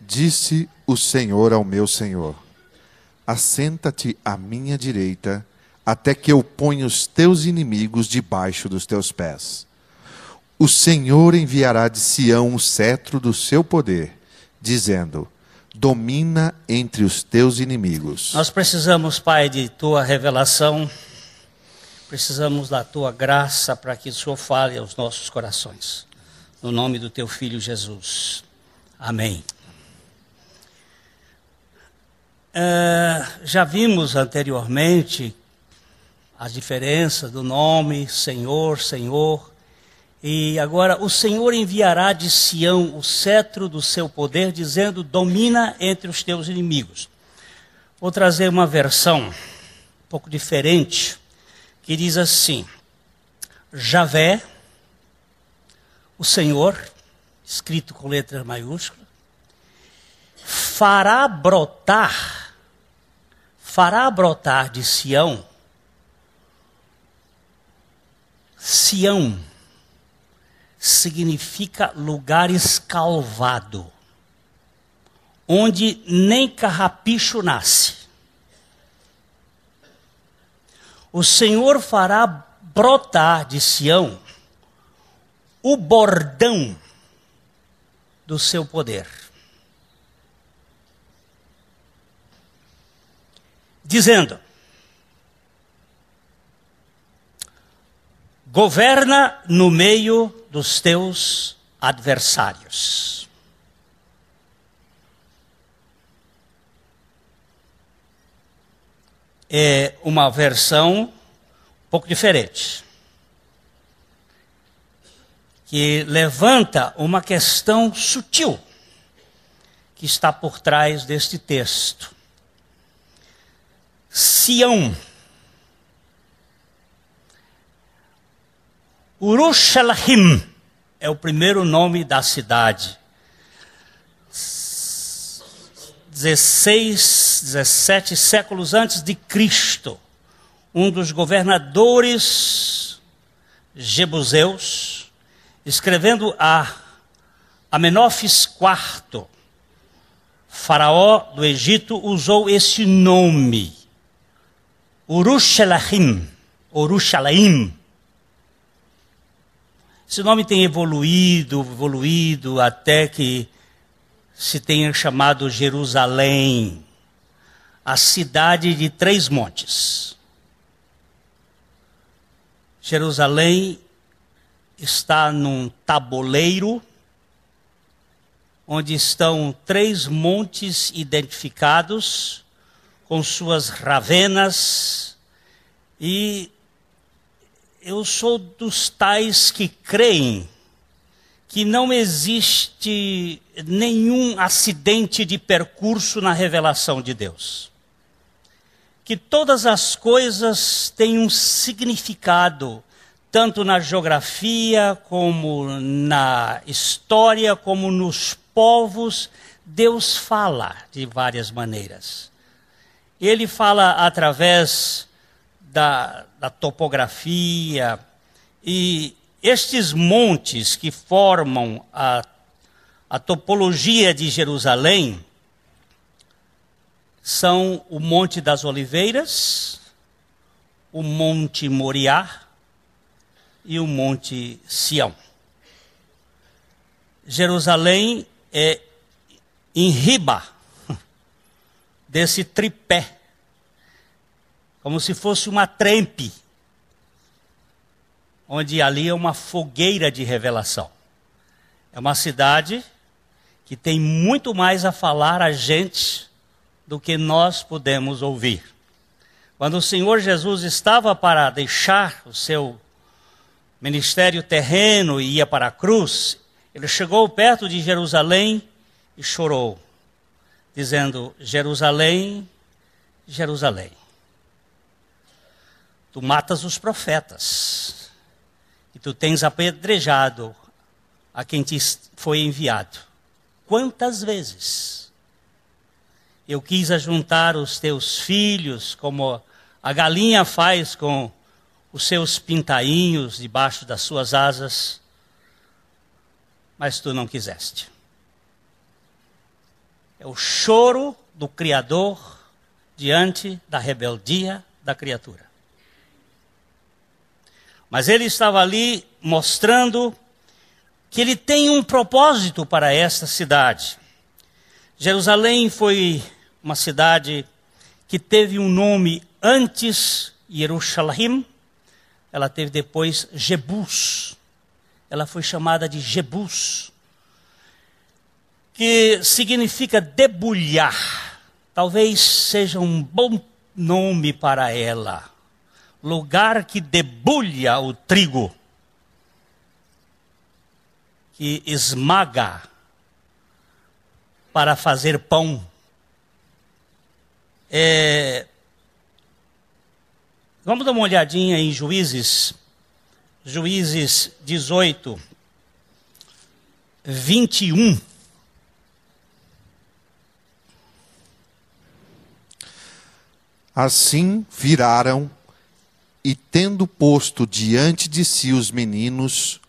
Disse o Senhor ao meu Senhor: assenta-te à minha direita, até que eu ponha os teus inimigos debaixo dos teus pés. O Senhor enviará de Sião o cetro do seu poder, dizendo: domina entre os teus inimigos. Nós precisamos, Pai, de tua revelação, precisamos da tua graça para que o Senhor fale aos nossos corações. No nome do teu Filho Jesus. Amém. Já vimos anteriormente as diferenças do nome Senhor, Senhor. E agora o Senhor enviará de Sião o cetro do seu poder, dizendo: domina entre os teus inimigos. Vou trazer uma versão um pouco diferente, que diz assim: Javé, o Senhor, escrito com letras maiúsculas, fará brotar de Sião. Sião significa lugar escalvado, onde nem carrapicho nasce. O Senhor fará brotar de Sião o bordão do seu poder, dizendo: governa no meio dos teus adversários. É uma versão um pouco diferente, que levanta uma questão sutil que está por trás deste texto. Sião, Urushalahim é o primeiro nome da cidade. 17 séculos antes de Cristo, um dos governadores jebuseus, escrevendo a Amenófis IV, faraó do Egito, usou esse nome, Urushalahim. Esse nome tem evoluído até que se tenha chamado Jerusalém, a cidade de 3 montes. Jerusalém está num tabuleiro, onde estão 3 montes identificados com suas ravenas, e eu sou dos tais que creem que não existe nenhum acidente de percurso na revelação de Deus. Que todas as coisas têm um significado, tanto na geografia, como na história, como nos povos. Deus fala de várias maneiras. Ele fala através da topografia, e estes montes que formam a topologia de Jerusalém são o Monte das Oliveiras, o Monte Moriá e o Monte Sião. Jerusalém é em riba desse tripé, como se fosse uma trempe, onde ali é uma fogueira de revelação. É uma cidade que tem muito mais a falar a gente do que nós podemos ouvir. Quando o Senhor Jesus estava para deixar o seu ministério terreno e ia para a cruz, ele chegou perto de Jerusalém e chorou, dizendo: Jerusalém, Jerusalém, tu matas os profetas e tu tens apedrejado a quem te foi enviado. Quantas vezes eu quis ajuntar os teus filhos, como a galinha faz com os seus pintainhos debaixo das suas asas, mas tu não quiseste. É o choro do Criador diante da rebeldia da criatura. Mas ele estava ali mostrando que ele tem um propósito para esta cidade. Jerusalém foi uma cidade que teve um nome antes Jerusalém, ela teve depois Jebus. Ela foi chamada de Jebus, que significa debulhar. Talvez seja um bom nome para ela. Lugar que debulha o trigo, que esmaga para fazer pão. Vamos dar uma olhadinha em Juízes 18, 21. Assim viraram, e tendo posto diante de si os meninos,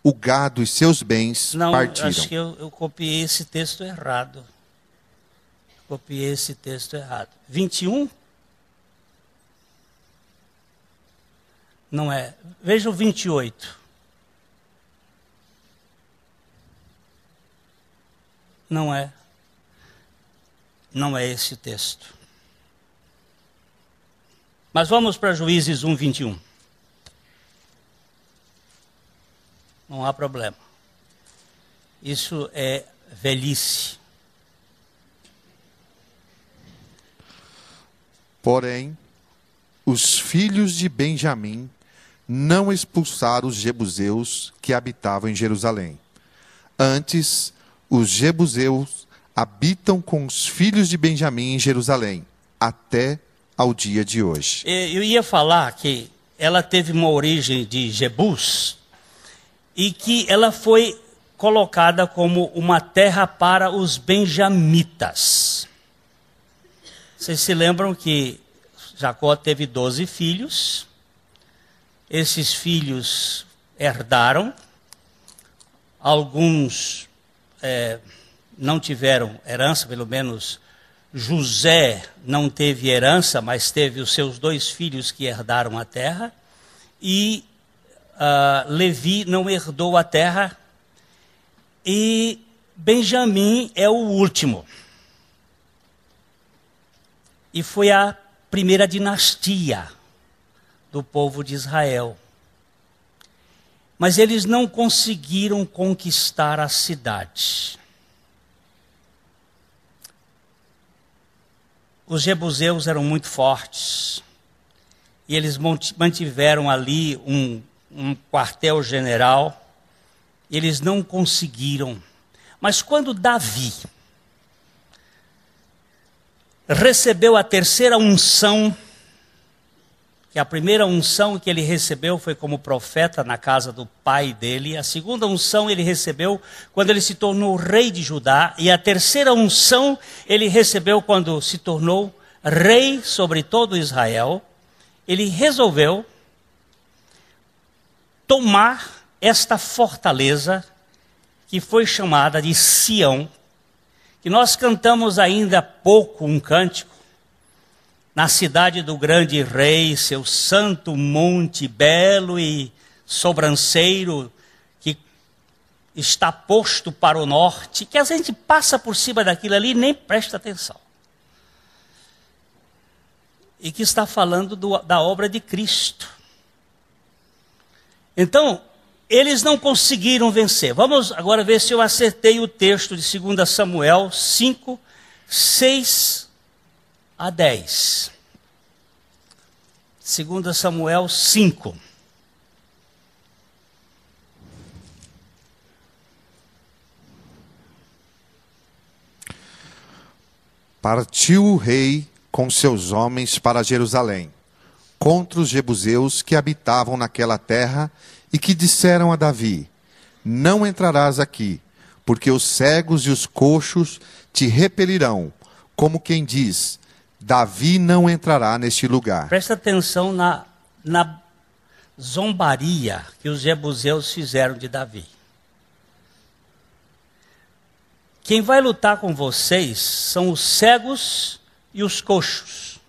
o gado e seus bens partiram. Acho que eu copiei esse texto errado. Copiei esse texto errado. 21? Não é. Veja o 28. Não é. Não é esse o texto. Mas vamos para Juízes 1, 21. Não há problema. Isso é velhice. Porém, os filhos de Benjamim não expulsaram os jebuseus que habitavam em Jerusalém. Antes, os jebuseus habitam com os filhos de Benjamim em Jerusalém, até ao dia de hoje. Eu ia falar que ela teve uma origem de Jebus e que ela foi colocada como uma terra para os benjamitas. Vocês se lembram que Jacó teve 12 filhos. Esses filhos herdaram. Alguns não tiveram herança, pelo menos José não teve herança, mas teve os seus 2 filhos que herdaram a terra. E Levi não herdou a terra. E Benjamim é o último. E foi a primeira dinastia do povo de Israel. Mas eles não conseguiram conquistar a cidade. Os jebuseus eram muito fortes. E eles mantiveram ali um quartel-general. Eles não conseguiram. Mas quando Davi recebeu a terceira unção, que a primeira unção que ele recebeu foi como profeta na casa do pai dele. A segunda unção ele recebeu quando ele se tornou rei de Judá. E a terceira unção ele recebeu quando se tornou rei sobre todo Israel. Ele resolveu tomar esta fortaleza que foi chamada de Sião, que nós cantamos ainda há pouco um cântico. Na cidade do grande rei, seu santo monte belo e sobranceiro, que está posto para o norte, que a gente passa por cima daquilo ali e nem presta atenção. E que está falando da obra de Cristo. Então, eles não conseguiram vencer. Vamos agora ver se eu acertei o texto de 2 Samuel 5, 6 a 10. 2 Samuel 5. Partiu o rei com seus homens para Jerusalém, contra os jebuseus que habitavam naquela terra, e que disseram a Davi: não entrarás aqui, porque os cegos e os coxos te repelirão, como quem diz: Davi não entrará neste lugar. Presta atenção na zombaria que os jebuseus fizeram de Davi. quem vai lutar com vocês são os cegos e os coxos.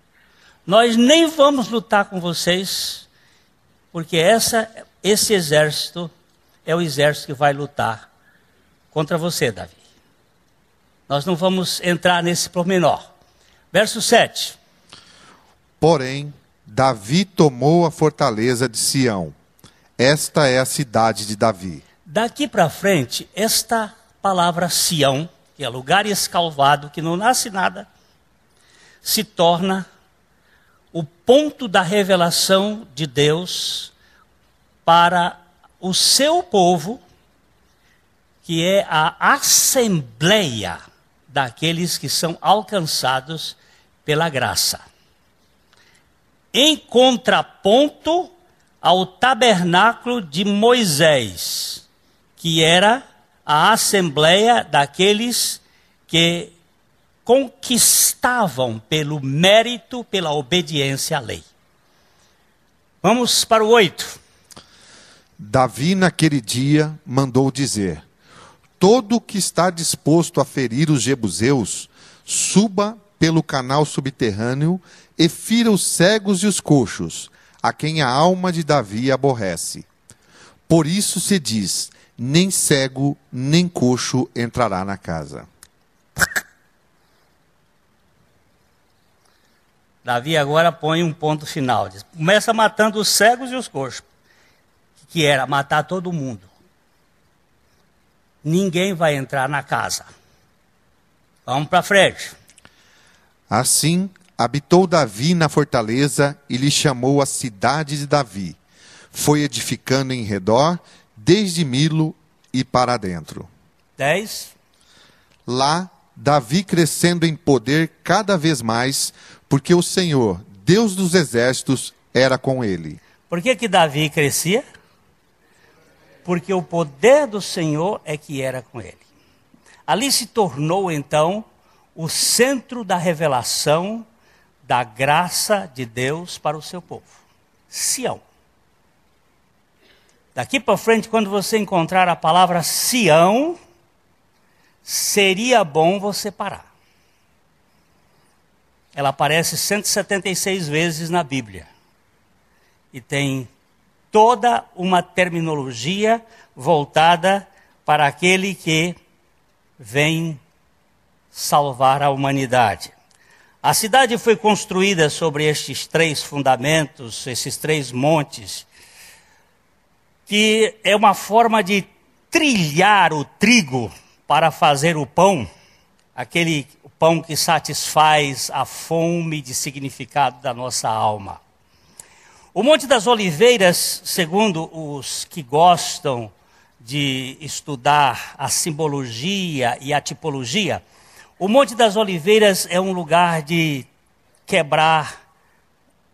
Nós nem vamos lutar com vocês, porque esse exército é o exército que vai lutar contra você, Davi. Nós não vamos entrar nesse pormenor. Verso 7. Porém, Davi tomou a fortaleza de Sião. Esta é a cidade de Davi. Daqui para frente, esta palavra Sião, que é lugar escalvado, que não nasce nada, se torna o ponto da revelação de Deus para o seu povo, que é a assembleia daqueles que são alcançados pela graça. Em contraponto ao tabernáculo de Moisés, que era a assembleia daqueles que conquistavam pelo mérito, pela obediência à lei. Vamos para o 8. Davi naquele dia mandou dizer: todo que está disposto a ferir os jebuseus, suba pelo canal subterrâneo e fira os cegos e os coxos, a quem a alma de Davi aborrece. Por isso se diz: nem cego, nem coxo entrará na casa. Davi agora põe um ponto final. Começa matando os cegos e os coxos, que era matar todo mundo. Ninguém vai entrar na casa. Vamos para frente. Assim, habitou Davi na fortaleza e lhe chamou a cidade de Davi. Foi edificando em redor, desde Milo e para dentro. 10. Lá, Davi crescendo em poder cada vez mais, porque o Senhor, Deus dos exércitos, era com ele. Por que Davi crescia? Porque o poder do Senhor é que era com ele. Ali se tornou então o centro da revelação da graça de Deus para o seu povo. Sião. Daqui para frente, quando você encontrar a palavra Sião, seria bom você parar. Ela aparece 176 vezes na Bíblia. E tem toda uma terminologia voltada para aquele que vem salvar a humanidade. A cidade foi construída sobre estes 3 fundamentos, esses 3 montes, que é uma forma de trilhar o trigo para fazer o pão, aquele pão que satisfaz a fome de significado da nossa alma. O Monte das Oliveiras, segundo os que gostam de estudar a simbologia e a tipologia, o Monte das Oliveiras é um lugar de quebrar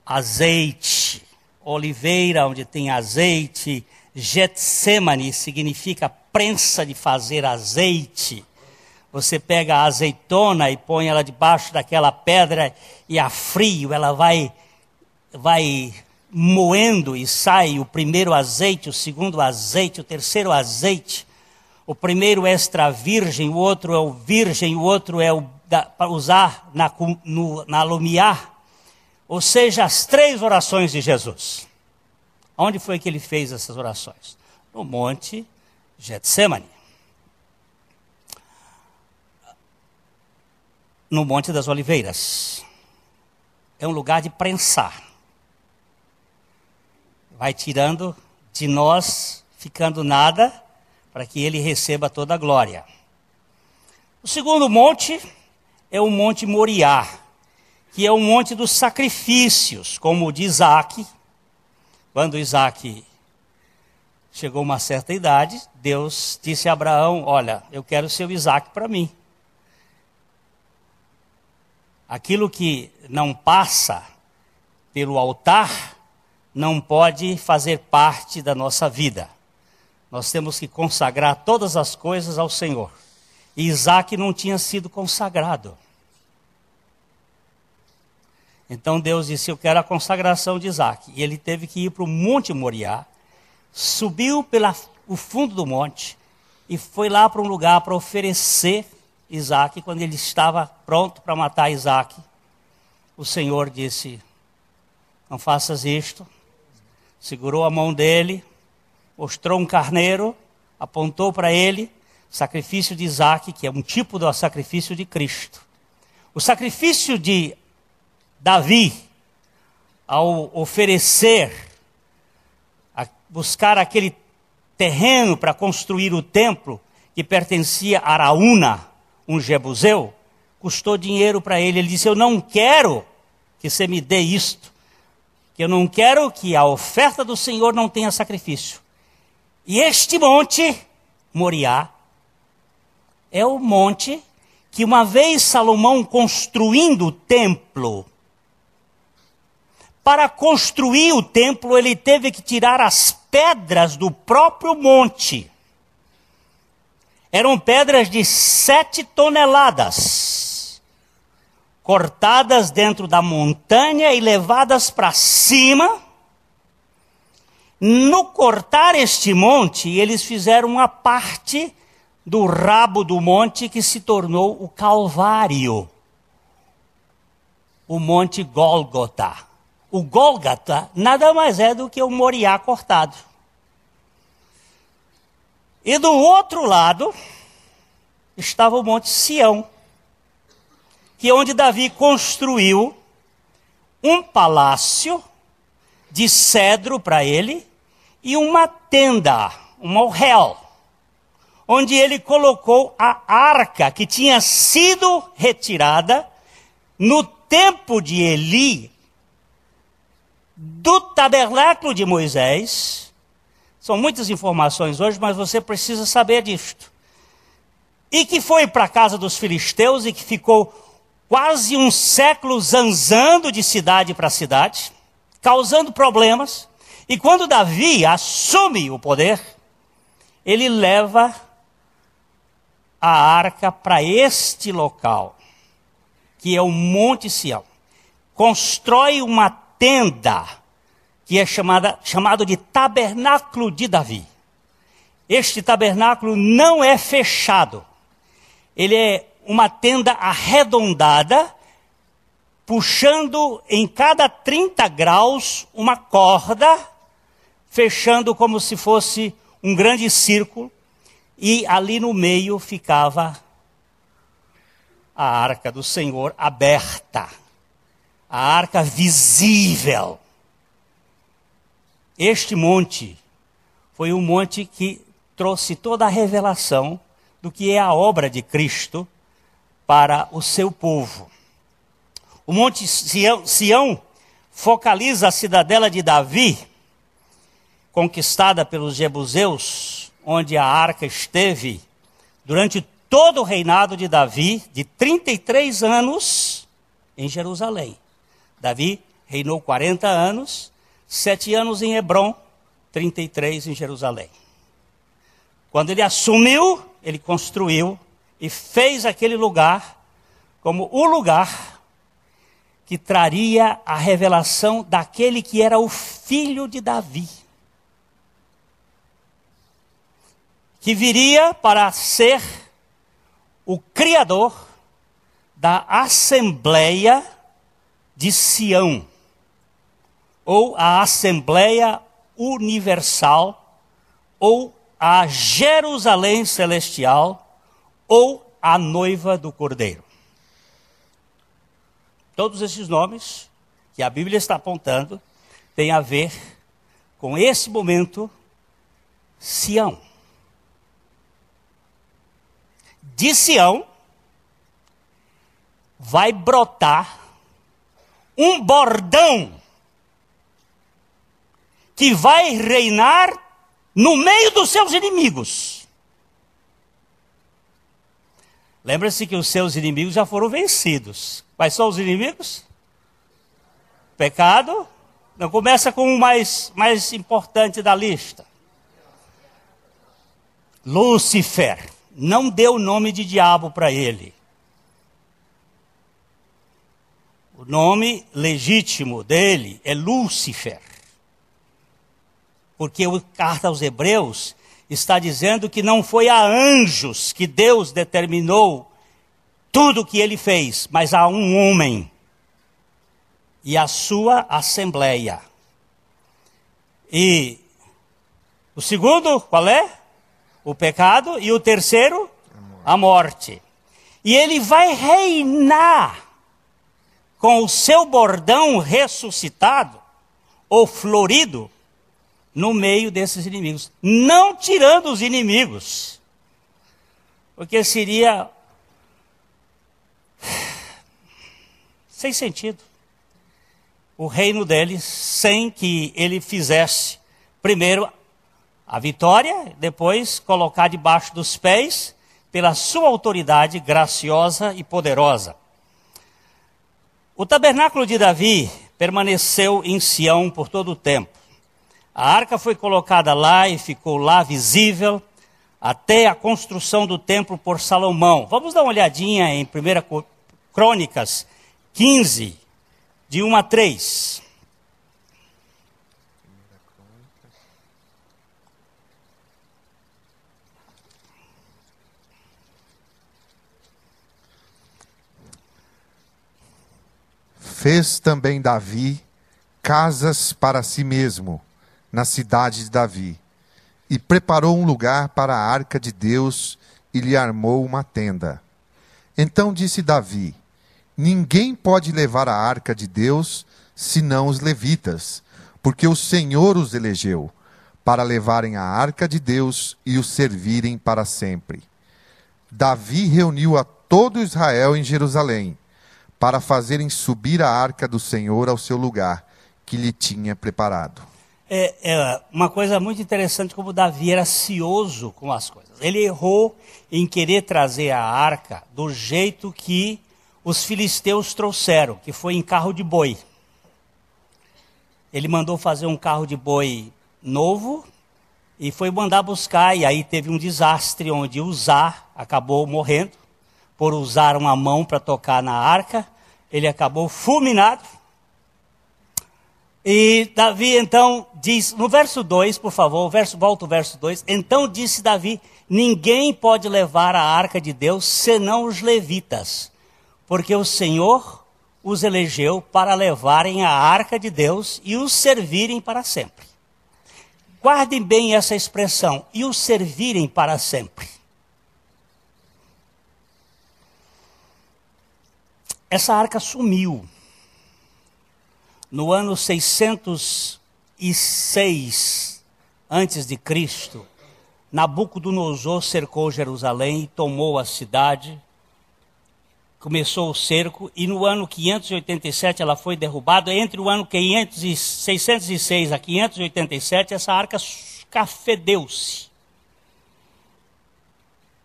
azeite. Oliveira, onde tem azeite. Getsemane significa prensa de fazer azeite. Você pega a azeitona e põe ela debaixo daquela pedra e a frio ela vai moendo e sai o primeiro azeite, o segundo azeite, o terceiro azeite. O primeiro é extra virgem, o outro é o virgem, o outro é para usar na lumiar. Ou seja, as 3 orações de Jesus. Onde foi que ele fez essas orações? No Monte Getsemane. No Monte das Oliveiras. É um lugar de prensar. Vai tirando de nós, ficando nada, para que ele receba toda a glória. O segundo monte é o Monte Moriá, que é o monte dos sacrifícios, como o de Isaac. Quando Isaac chegou a uma certa idade, Deus disse a Abraão: olha, eu quero o seu Isaac para mim. Aquilo que não passa pelo altar não pode fazer parte da nossa vida. Nós temos que consagrar todas as coisas ao Senhor. E Isaac não tinha sido consagrado. Então Deus disse: eu quero a consagração de Isaac. E ele teve que ir para o Monte Moriá, subiu pelo fundo do monte e foi lá para um lugar para oferecer Isaac, quando ele estava pronto para matar Isaac, o Senhor disse: não faças isto. Segurou a mão dele, mostrou um carneiro, apontou para ele, sacrifício de Isaac, que é um tipo do sacrifício de Cristo. O sacrifício de Davi, ao oferecer, a buscar aquele terreno para construir o templo, que pertencia a Araúna, um jebuseu, custou dinheiro para ele. Ele disse: eu não quero que você me dê isto, que eu não quero que a oferta do Senhor não tenha sacrifício. E este monte, Moriá, é o monte que uma vez Salomão construindo o templo, para construir o templo ele teve que tirar as pedras do próprio monte. Eram pedras de 7 toneladas, cortadas dentro da montanha e levadas para cima. No cortar este monte, eles fizeram uma parte do rabo do monte que se tornou o Calvário, o Monte Gólgota. O Gólgota nada mais é do que o Moriá cortado. E do outro lado estava o Monte Sião, que é onde Davi construiu um palácio de cedro para ele e uma tenda, um morrel, onde ele colocou a arca que tinha sido retirada no tempo de Eli, do tabernáculo de Moisés. São muitas informações hoje, mas você precisa saber disto. E que foi para a casa dos filisteus e que ficou quase um século zanzando de cidade para cidade, causando problemas. E quando Davi assume o poder, ele leva a arca para este local, que é o Monte Sião. Constrói uma tenda, que é chamado de Tabernáculo de Davi. Este tabernáculo não é fechado. Ele é uma tenda arredondada, puxando em cada 30 graus uma corda, fechando como se fosse um grande círculo, e ali no meio ficava a arca do Senhor aberta, a arca visível. Este monte foi um monte que trouxe toda a revelação do que é a obra de Cristo para o seu povo. O Monte Sião focaliza a cidadela de Davi, conquistada pelos jebuseus, onde a arca esteve durante todo o reinado de Davi, de 33 anos em Jerusalém. Davi reinou 40 anos, 7 anos em Hebrom, 33 em Jerusalém. Quando ele assumiu, ele construiu e fez aquele lugar como o lugar que traria a revelação daquele que era o filho de Davi, que viria para ser o criador da Assembleia de Sião, ou a Assembleia Universal, ou a Jerusalém Celestial, ou a noiva do Cordeiro. Todos esses nomes que a Bíblia está apontando têm a ver com esse momento, Sião. De Sião vai brotar um bordão que vai reinar no meio dos seus inimigos. Lembra-se que os seus inimigos já foram vencidos. Quais são os inimigos? Pecado. Não, começa com o mais importante da lista. Lúcifer. Não deu o nome de diabo para ele. O nome legítimo dele é Lúcifer. Porque a carta aos Hebreus está dizendo que não foi a anjos que Deus determinou tudo o que ele fez, mas há um homem e a sua assembleia. E o segundo, qual é? O pecado. E o terceiro, a morte. E ele vai reinar com o seu bordão ressuscitado, ou florido, no meio desses inimigos. Não tirando os inimigos, porque seria sem sentido o reino deles sem que ele fizesse primeiro a vitória, depois colocar debaixo dos pés pela sua autoridade graciosa e poderosa. O tabernáculo de Davi permaneceu em Sião por todo o tempo. A arca foi colocada lá e ficou lá visível até a construção do templo por Salomão. Vamos dar uma olhadinha em 1 Crônicas 15, de 1 a 3. Fez também Davi casas para si mesmo, na cidade de Davi, e preparou um lugar para a arca de Deus e lhe armou uma tenda. Então disse Davi: ninguém pode levar a arca de Deus, senão os levitas, porque o Senhor os elegeu, para levarem a arca de Deus e o servirem para sempre. Davi reuniu a todo Israel em Jerusalém, para fazerem subir a arca do Senhor ao seu lugar, que lhe tinha preparado. É uma coisa muito interessante como Davi era cioso com as coisas. Ele errou em querer trazer a arca do jeito que os filisteus trouxeram, que foi em carro de boi. Ele mandou fazer um carro de boi novo e foi mandar buscar, e aí teve um desastre onde Uzá acabou morrendo por usar uma mão para tocar na arca. Ele acabou fulminado. E Davi então diz, no verso 2, por favor, volta o verso 2. Então disse Davi: ninguém pode levar a arca de Deus, senão os levitas, porque o Senhor os elegeu para levarem a arca de Deus e os servirem para sempre. Guardem bem essa expressão, e os servirem para sempre. Essa arca sumiu. No ano 606 a.C., Nabucodonosor cercou Jerusalém e tomou a cidade. Começou o cerco e no ano 587 ela foi derrubada. Entre o ano 606 a 587, essa arca cafedeu-se.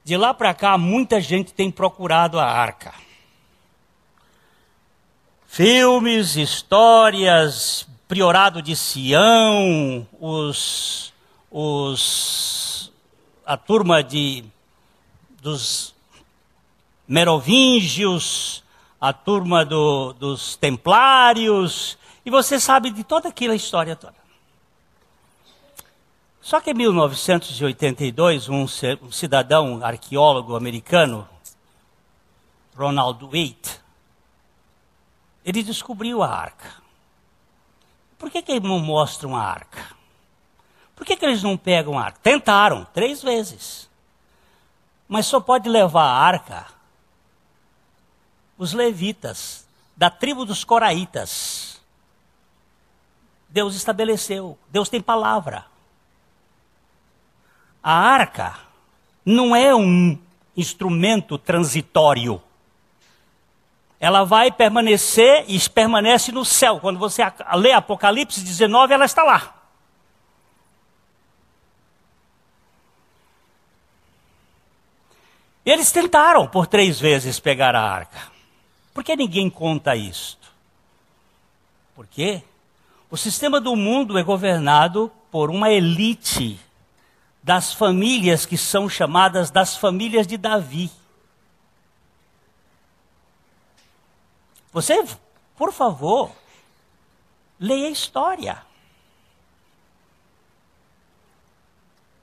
De lá para cá, muita gente tem procurado a arca. Filmes, histórias, Priorado de Sião, a turma dos merovingios, a turma dos templários, e você sabe de toda aquela história toda. Só que em 1982, um cidadão arqueólogo americano, Ronald Waite, ele descobriu a arca. Por que eles não mostram a arca? Por que eles não pegam a arca? Tentaram 3 vezes. Mas só pode levar a arca os levitas, da tribo dos coraitas. Deus estabeleceu, Deus tem palavra. A arca não é um instrumento transitório. Ela vai permanecer e permanece no céu. Quando você lê Apocalipse 19, ela está lá. Eles tentaram por 3 vezes pegar a arca. Por que ninguém conta isto? Porque o sistema do mundo é governado por uma elite das famílias que são chamadas das famílias de Davi. Você, por favor, leia a história.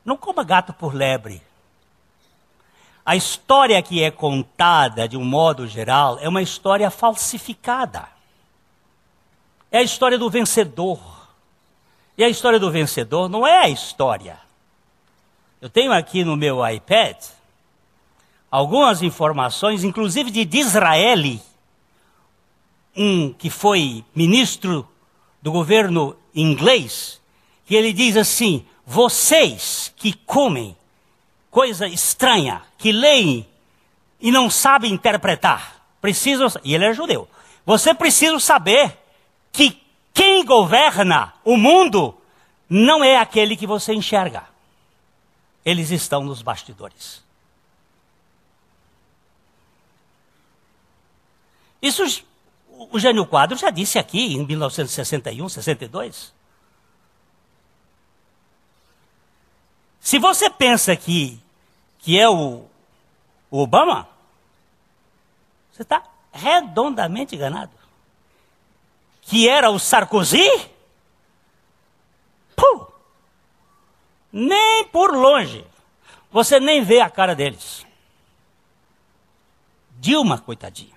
Não coma gato por lebre. A história que é contada, de um modo geral, é uma história falsificada. É a história do vencedor. E a história do vencedor não é a história. Eu tenho aqui no meu iPad algumas informações, inclusive de Disraeli, que foi ministro do governo inglês, que ele diz assim: vocês que comem coisa estranha, que leem e não sabem interpretar, precisam, e ele é judeu, você precisa saber que quem governa o mundo não é aquele que você enxerga. Eles estão nos bastidores. Isso o Jânio Quadros já disse aqui em 1961, 62. Se você pensa que é o Obama, você está redondamente enganado. Que era o Sarkozy? Puh, nem por longe. Você nem vê a cara deles. Dilma, coitadinha.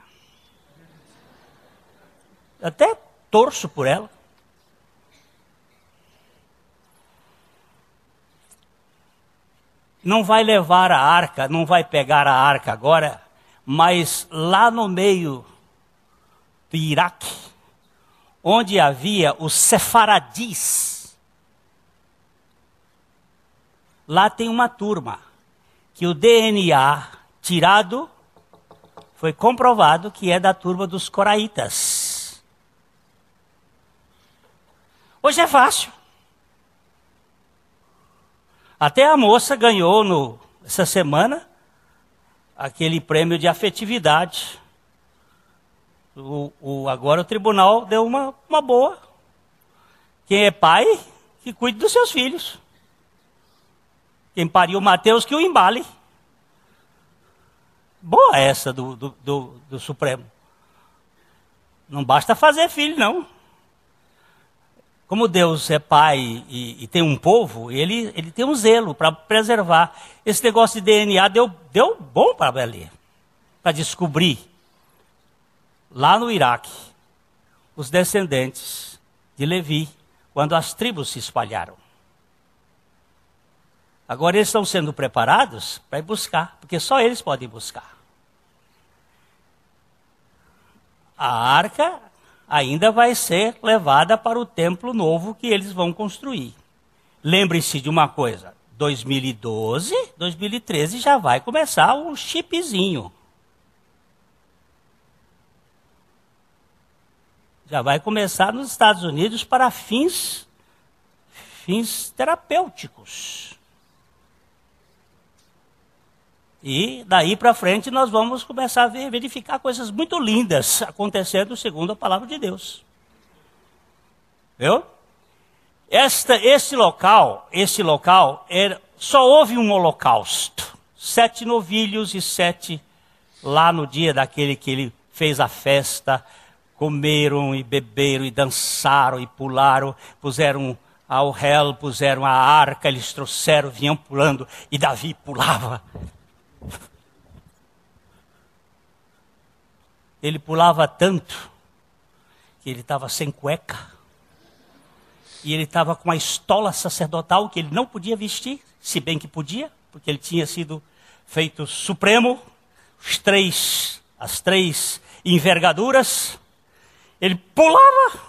Até torço por ela. Não vai levar a arca, não vai pegar a arca agora, mas lá no meio do Iraque, onde havia os sefaradis, lá tem uma turma que o DNA tirado foi comprovado que é da turma dos coraitas. Hoje é fácil. Até a moça ganhou essa semana aquele prêmio de afetividade. Agora o tribunal deu uma boa. Quem é pai, que cuide dos seus filhos. Quem pariu Mateus, que o embale. Boa essa do Supremo. Não basta fazer filho, não. Como Deus é pai e tem um povo, ele tem um zelo para preservar. Esse negócio de DNA deu bom para ali, para descobrir, lá no Iraque, os descendentes de Levi, quando as tribos se espalharam. Agora eles estão sendo preparados para ir buscar, porque só eles podem buscar. A arca ainda vai ser levada para o templo novo que eles vão construir. Lembre-se de uma coisa, 2012, 2013 já vai começar o chipzinho. Já vai começar nos Estados Unidos para fins terapêuticos. E daí para frente nós vamos começar a verificar coisas muito lindas acontecendo segundo a palavra de Deus. Viu? Esse local, só houve um holocausto. 7 novilhos e 7 lá no dia daquele que ele fez a festa, comeram e beberam e dançaram e pularam, puseram ao réu, puseram a arca, eles trouxeram, vinham pulando e Davi pulava. Ele pulava tanto que ele estava sem cueca e ele estava com a estola sacerdotal que ele não podia vestir, se bem que podia, porque ele tinha sido feito supremo, as três envergaduras. Ele pulava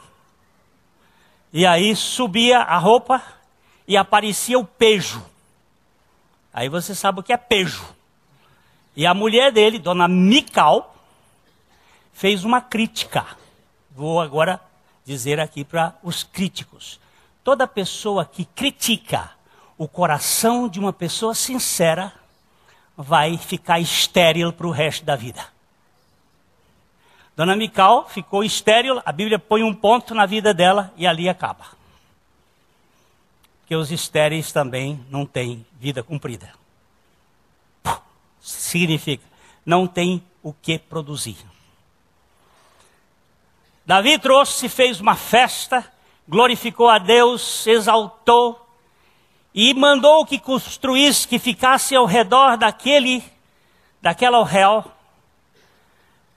e aí subia a roupa e aparecia o pejo. Aí você sabe o que é pejo. E a mulher dele, dona Mical, fez uma crítica. Vou agora dizer aqui para os críticos. Toda pessoa que critica o coração de uma pessoa sincera vai ficar estéril para o resto da vida. Dona Mical ficou estéril, a Bíblia põe um ponto na vida dela e ali acaba. Porque os estéreis também não têm vida cumprida. Significa, não tem o que produzir. Davi trouxe, fez uma festa, glorificou a Deus, exaltou e mandou que construísse, que ficasse ao redor daquela réu,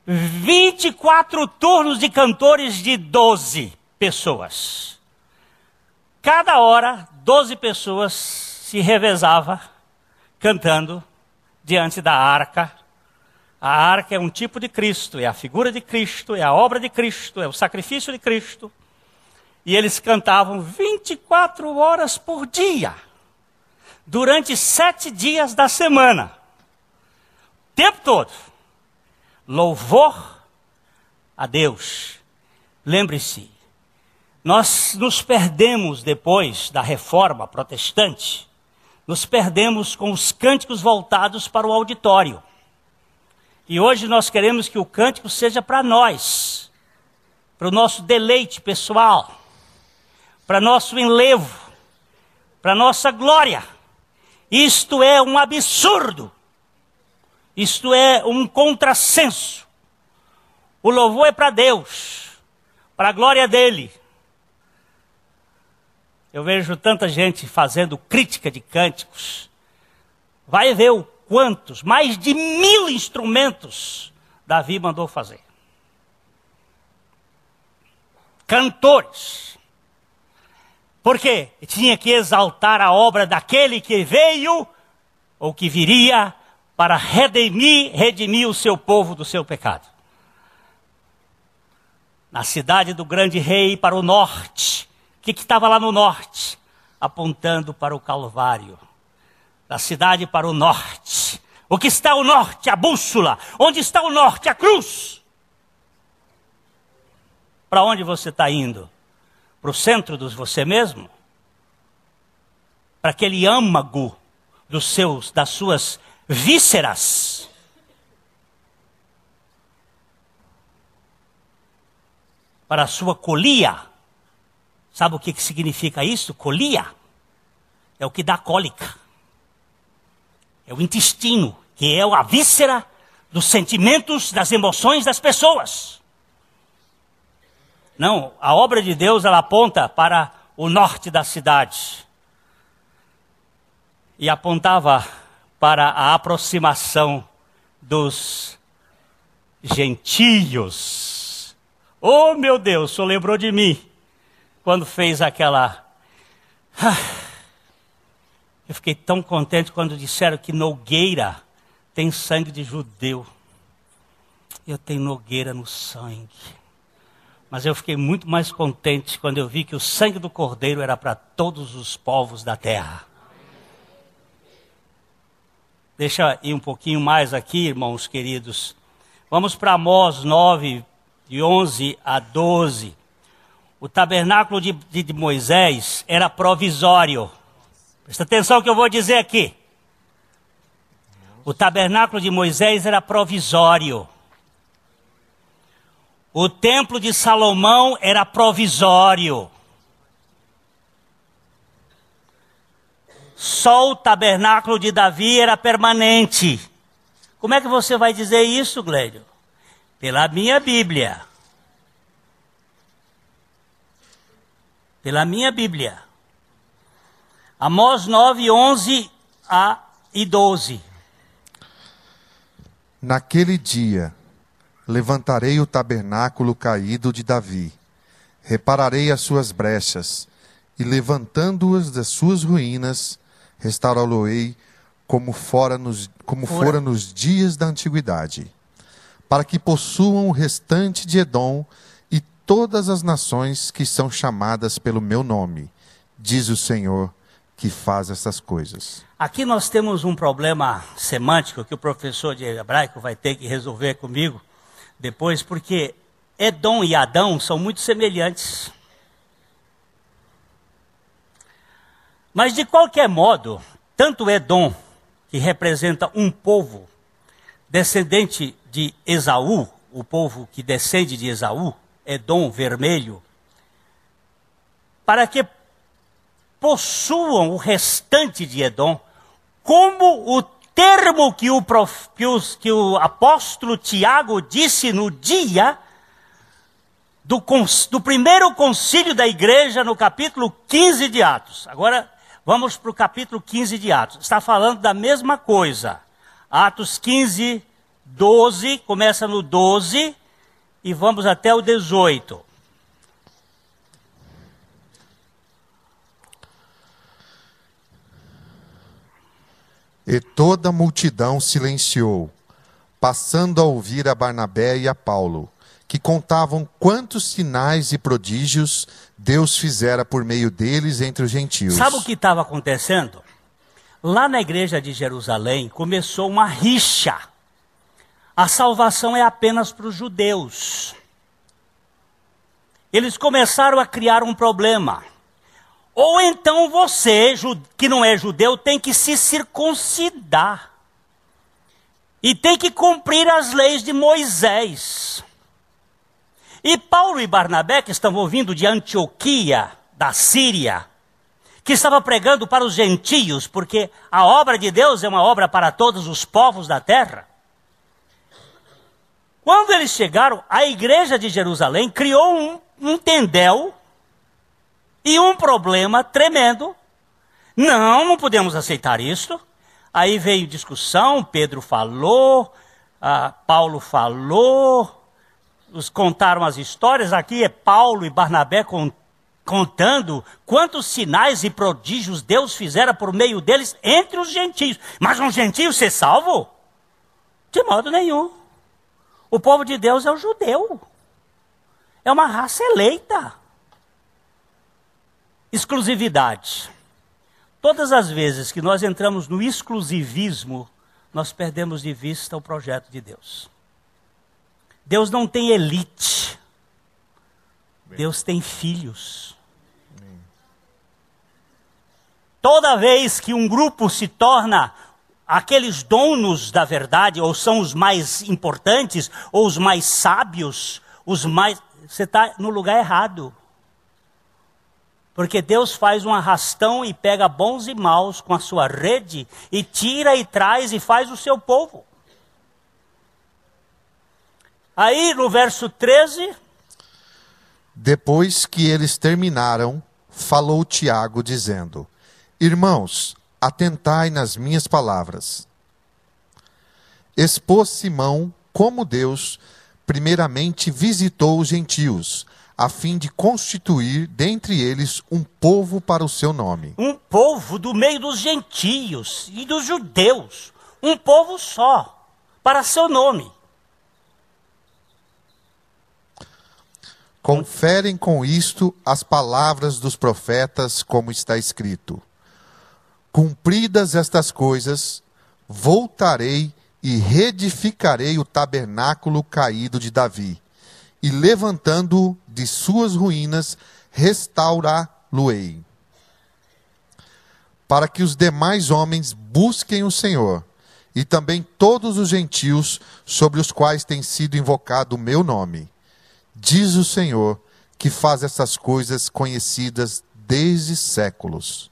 24 turnos de cantores de 12 pessoas. Cada hora, 12 pessoas se revezavam cantando diante da arca. A arca é um tipo de Cristo, é a figura de Cristo, é a obra de Cristo, é o sacrifício de Cristo. E eles cantavam 24 horas por dia, durante 7 dias da semana. O tempo todo. Louvor a Deus. Lembre-se, nós nos perdemos depois da reforma protestante, nos perdemos com os cânticos voltados para o auditório. E hoje nós queremos que o cântico seja para nós, para o nosso deleite pessoal, para nosso enlevo, para nossa glória. Isto é um absurdo. Isto é um contrassenso. O louvor é para Deus, para a glória dele. Eu vejo tanta gente fazendo crítica de cânticos. Vai ver o quantos, mais de 1000 instrumentos Davi mandou fazer. Cantores. Por quê? Tinha que exaltar a obra daquele que veio, ou que viria, para redimir o seu povo do seu pecado. Na cidade do grande rei, para o norte. O que estava lá no norte? Apontando para o Calvário. Da cidade para o norte. O que está ao norte? A bússola. Onde está o norte? A cruz. Para onde você está indo? Para o centro de você mesmo? Para aquele âmago das suas vísceras? Para a sua colia? Sabe o que significa isso? Colia? É o que dá cólica. É o intestino, que é a víscera dos sentimentos, das emoções das pessoas. Não, a obra de Deus, ela aponta para o norte da cidade. E apontava para a aproximação dos gentios. Oh, meu Deus, o senhor lembrou de mim quando fez aquela... Eu fiquei tão contente quando disseram que Nogueira tem sangue de judeu. Eu tenho Nogueira no sangue. Mas eu fiquei muito mais contente quando eu vi que o sangue do Cordeiro era para todos os povos da terra. Deixa eu ir um pouquinho mais aqui, irmãos queridos. Vamos para Amós 9, de 11 a 12. O tabernáculo de Moisés era provisório. Presta atenção no que eu vou dizer aqui. O tabernáculo de Moisés era provisório. O templo de Salomão era provisório. Só o tabernáculo de Davi era permanente. Como é que você vai dizer isso, Glênio? Pela minha Bíblia. Pela minha Bíblia. Amós 9, 11 e 12. Naquele dia, levantarei o tabernáculo caído de Davi, repararei as suas brechas, e levantando-as das suas ruínas, restaurá-lo-ei como fora nos dias da antiguidade, para que possuam o restante de Edom e todas as nações que são chamadas pelo meu nome, diz o Senhor, que faz essas coisas. Aqui nós temos um problema semântico que o professor de hebraico vai ter que resolver comigo depois, porque Edom e Adão são muito semelhantes. Mas de qualquer modo, tanto Edom, que representa um povo descendente de Esaú, o povo que descende de Esaú, Edom vermelho, para que possuam o restante de Edom, como o termo que o apóstolo Tiago disse no dia do primeiro concílio da igreja, no capítulo 15 de Atos. Agora, vamos para o capítulo 15 de Atos. Está falando da mesma coisa. Atos 15, 12, começa no 12 e vamos até o 18. E toda a multidão silenciou, passando a ouvir a Barnabé e a Paulo, que contavam quantos sinais e prodígios Deus fizera por meio deles entre os gentios. Sabe o que estava acontecendo? Lá na igreja de Jerusalém começou uma rixa. A salvação é apenas para os judeus. Eles começaram a criar um problema. Ou então você, que não é judeu, tem que se circuncidar. E tem que cumprir as leis de Moisés. E Paulo e Barnabé, que estavam vindo de Antioquia, da Síria, que estava pregando para os gentios, porque a obra de Deus é uma obra para todos os povos da terra. Quando eles chegaram, a igreja de Jerusalém criou um tendel e um problema tremendo. Não podemos aceitar isso. Aí veio discussão, Pedro falou, Paulo falou, contaram as histórias. Aqui é Paulo e Barnabé contando quantos sinais e prodígios Deus fizera por meio deles entre os gentios. Mas um gentio ser salvo? De modo nenhum. O povo de Deus é o judeu. É uma raça eleita. Exclusividade. Todas as vezes que nós entramos no exclusivismo, nós perdemos de vista o projeto de Deus. Deus não tem elite. Deus tem filhos. Toda vez que um grupo se torna aqueles donos da verdade, ou são os mais importantes, ou os mais sábios, você está no lugar errado. Porque Deus faz um arrastão e pega bons e maus com a sua rede, e tira e traz e faz o seu povo. Aí no verso 13... Depois que eles terminaram, falou Tiago, dizendo: Irmãos, atentai nas minhas palavras. Expôs Simão como Deus primeiramente visitou os gentios, a fim de constituir dentre eles um povo para o seu nome. Um povo do meio dos gentios e dos judeus. Um povo só, para seu nome. Conferem com isto as palavras dos profetas, como está escrito: Cumpridas estas coisas, voltarei e reedificarei o tabernáculo caído de Davi, e levantando-o de suas ruínas, restaurá-lo-ei. Para que os demais homens busquem o Senhor, e também todos os gentios sobre os quais tem sido invocado o meu nome. Diz o Senhor, que faz essas coisas conhecidas desde séculos.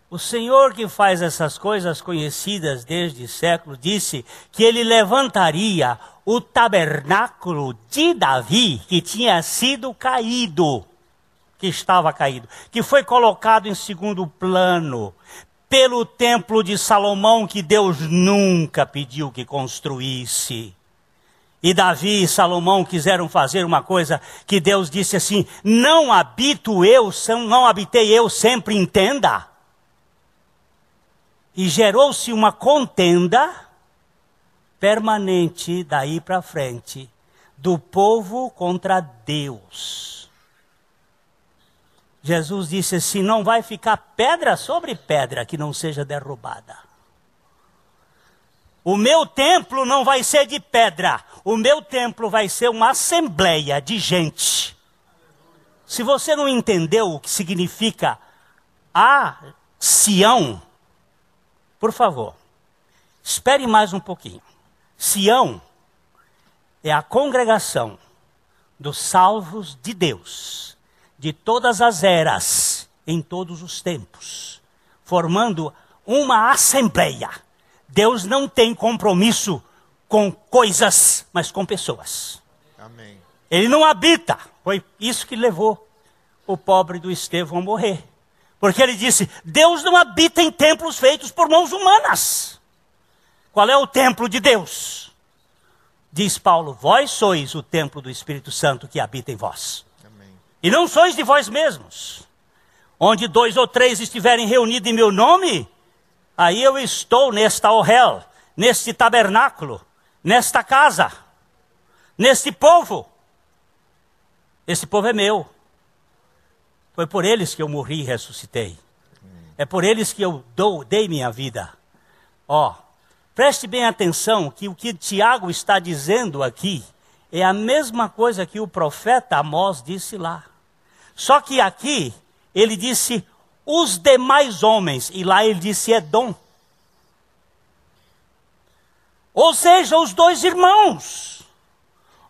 O Senhor que faz essas coisas conhecidas desde séculos disse que ele levantaria o tabernáculo de Davi, que tinha sido caído, que estava caído, que foi colocado em segundo plano pelo templo de Salomão, que Deus nunca pediu que construísse. E Davi e Salomão quiseram fazer uma coisa que Deus disse assim: não habitei eu sempre em tenda. E gerou-se uma contenda permanente daí para frente, do povo contra Deus. Jesus disse assim: não vai ficar pedra sobre pedra que não seja derrubada. O meu templo não vai ser de pedra, o meu templo vai ser uma assembleia de gente. Se você não entendeu o que significa a Sião, por favor, espere mais um pouquinho. Sião é a congregação dos salvos de Deus, de todas as eras, em todos os tempos, formando uma assembleia. Deus não tem compromisso com coisas, mas com pessoas. Amém. Ele não habita. Foi isso que levou o pobre do Estevão a morrer. Porque ele disse: Deus não habita em templos feitos por mãos humanas. Qual é o templo de Deus? Diz Paulo, vós sois o templo do Espírito Santo que habita em vós. Amém. E não sois de vós mesmos. Onde 2 ou 3 estiverem reunidos em meu nome, aí eu estou nesta orel, neste tabernáculo, nesta casa, neste povo. Esse povo é meu. Foi por eles que eu morri e ressuscitei. É por eles que eu dei minha vida. Ó, preste bem atenção que o que Tiago está dizendo aqui é a mesma coisa que o profeta Amós disse lá. Só que aqui ele disse os demais homens, e lá ele disse Edom. Ou seja, os 2 irmãos.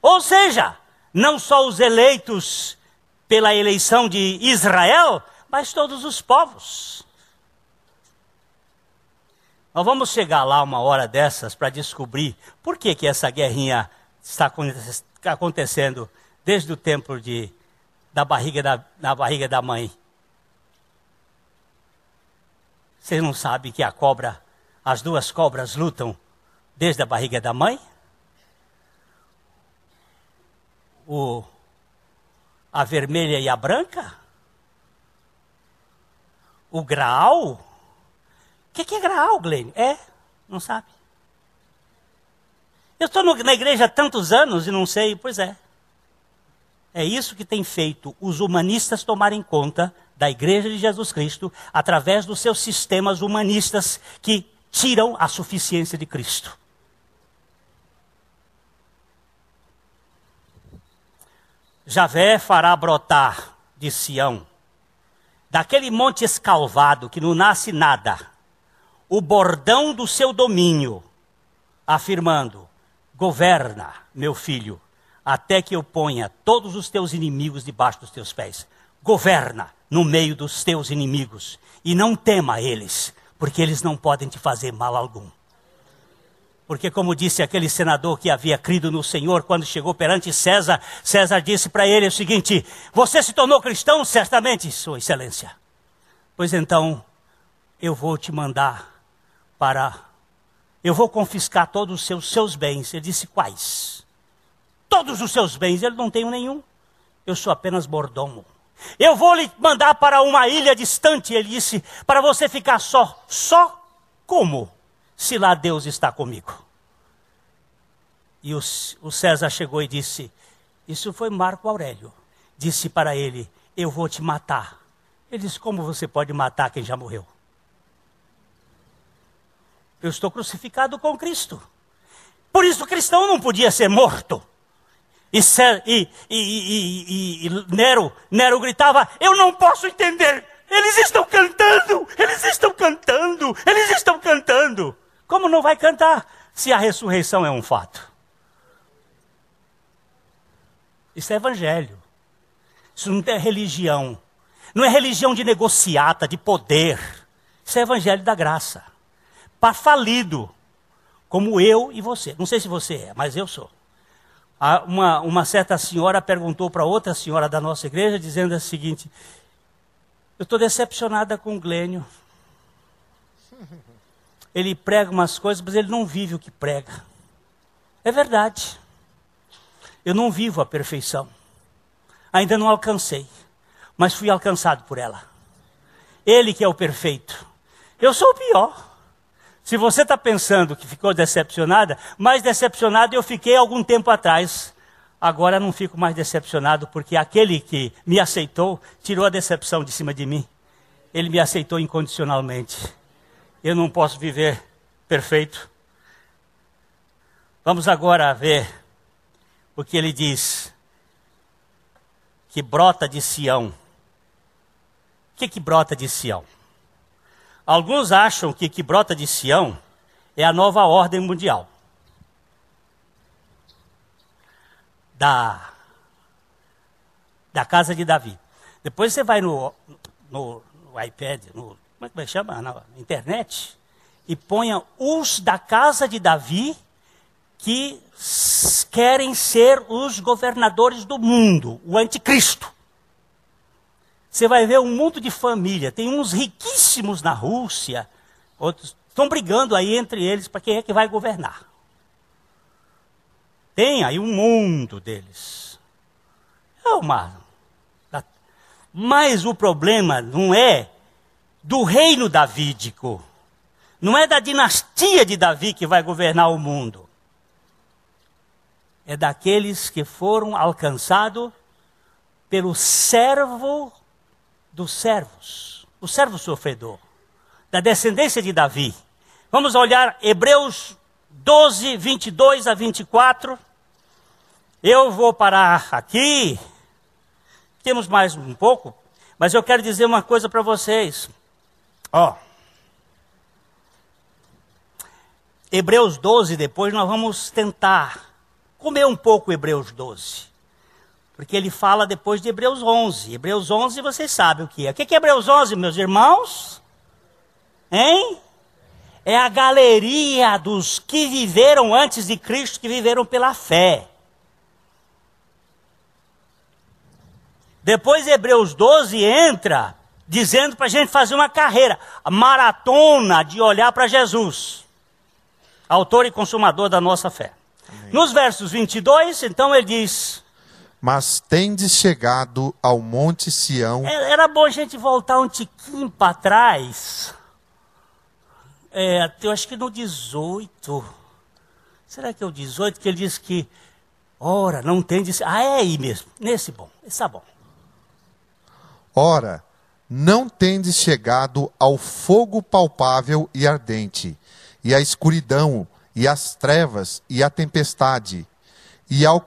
Ou seja, não só os eleitos pela eleição de Israel, mas todos os povos. Nós vamos chegar lá uma hora dessas para descobrir por que essa guerrinha está acontecendo desde o tempo da barriga da mãe. Vocês não sabem que as 2 cobras lutam desde a barriga da mãe? A vermelha e a branca? O Graal? O que é Graal, Glênio? Não sabe? Eu estou na igreja há tantos anos e não sei, pois é. É isso que tem feito os humanistas tomarem conta da Igreja de Jesus Cristo através dos seus sistemas humanistas que tiram a suficiência de Cristo. Javé fará brotar de Sião, daquele monte escalvado que não nasce nada, o bordão do seu domínio, afirmando, governa, meu filho, até que eu ponha todos os teus inimigos debaixo dos teus pés. Governa no meio dos teus inimigos e não tema eles, porque eles não podem te fazer mal algum. Porque como disse aquele senador que havia crido no Senhor, quando chegou perante César, César disse para ele o seguinte, você se tornou cristão? Certamente, sua excelência. Pois então, eu vou te mandar eu vou confiscar todos os seus bens. Ele disse, quais? Todos os seus bens. Ele não tem nenhum. Eu sou apenas mordomo. Eu vou lhe mandar para uma ilha distante, ele disse, para você ficar só. Só como? Se lá Deus está comigo. E o César chegou e disse, isso foi Marco Aurélio, disse para ele, eu vou te matar. Ele disse, como você pode matar quem já morreu? Eu estou crucificado com Cristo. Por isso o cristão não podia ser morto. E Nero gritava, eu não posso entender. Eles estão cantando, eles estão cantando, eles estão cantando. Como não vai cantar se a ressurreição é um fato? Isso é evangelho. Isso não é religião. Não é religião de negociata, de poder. Isso é evangelho da graça. Para falido, como eu e você. Não sei se você é, mas eu sou. Uma certa senhora perguntou para outra senhora da nossa igreja, dizendo o seguinte, eu estou decepcionada com o Glênio. Ele prega umas coisas, mas ele não vive o que prega. É verdade. Eu não vivo a perfeição. Ainda não alcancei, mas fui alcançado por ela. Ele que é o perfeito. Eu sou o pior. Se você está pensando que ficou decepcionada, mais decepcionado eu fiquei algum tempo atrás. Agora não fico mais decepcionado, porque aquele que me aceitou, tirou a decepção de cima de mim. Ele me aceitou incondicionalmente. Eu não posso viver perfeito. Vamos agora ver o que ele diz. Que brota de Sião. O que brota de Sião? Alguns acham que brota de Sião é a nova ordem mundial. Da casa de Davi. Depois você vai no iPad, como é que chama? Na internet, e ponha os da casa de Davi que querem ser os governadores do mundo, o anticristo. Você vai ver um mundo de família. Tem uns riquíssimos na Rússia, outros Estão brigando aí entre eles para quem é que vai governar. Tem aí um mundo deles. Mas o problema não é do reino davídico. Não é da dinastia de Davi que vai governar o mundo. É daqueles que foram alcançados pelo servo dos servos. O servo sofredor. Da descendência de Davi. Vamos olhar Hebreus 12, 22 a 24. Eu vou parar aqui. Temos mais um pouco. Mas eu quero dizer uma coisa para vocês. Hebreus 12, depois nós vamos tentar comer um pouco Hebreus 12. Porque ele fala depois de Hebreus 11. Hebreus 11 vocês sabem o que é. O que é Hebreus 11, meus irmãos? Hein? É a galeria dos que viveram antes de Cristo, que viveram pela fé. Depois Hebreus 12 entra dizendo para a gente fazer uma carreira, a maratona de olhar para Jesus, autor e consumador da nossa fé. Amém. Nos versos 22, então ele diz... Mas tendes chegado ao monte Sião... Era bom a gente voltar um tiquinho para trás. Eu acho que no 18. Será que é o 18 que ele diz que... Ora, não tendes... é aí mesmo. Nesse bom. Esse tá bom. Ora, não tendes chegado ao fogo palpável e ardente, e à escuridão, e às trevas, e à tempestade, e ao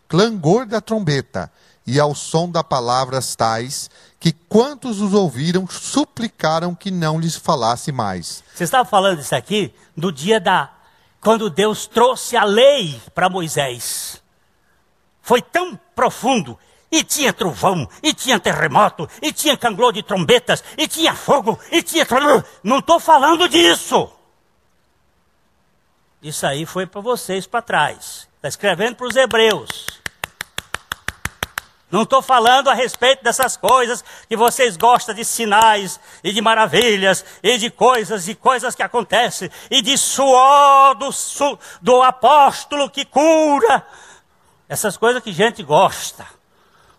clangor da trombeta, e ao som da palavras tais, que quantos os ouviram suplicaram que não lhes falasse mais. Você estava falando isso aqui do dia quando Deus trouxe a lei para Moisés. Foi tão profundo. E tinha trovão, e tinha terremoto, e tinha canglor de trombetas, e tinha fogo, e tinha... Não estou falando disso. Isso aí foi para vocês para trás. Está escrevendo para os hebreus. Não estou falando a respeito dessas coisas que vocês gostam de sinais, e de maravilhas, e de coisas que acontecem, e de suor do apóstolo que cura. Essas coisas que gente gosta.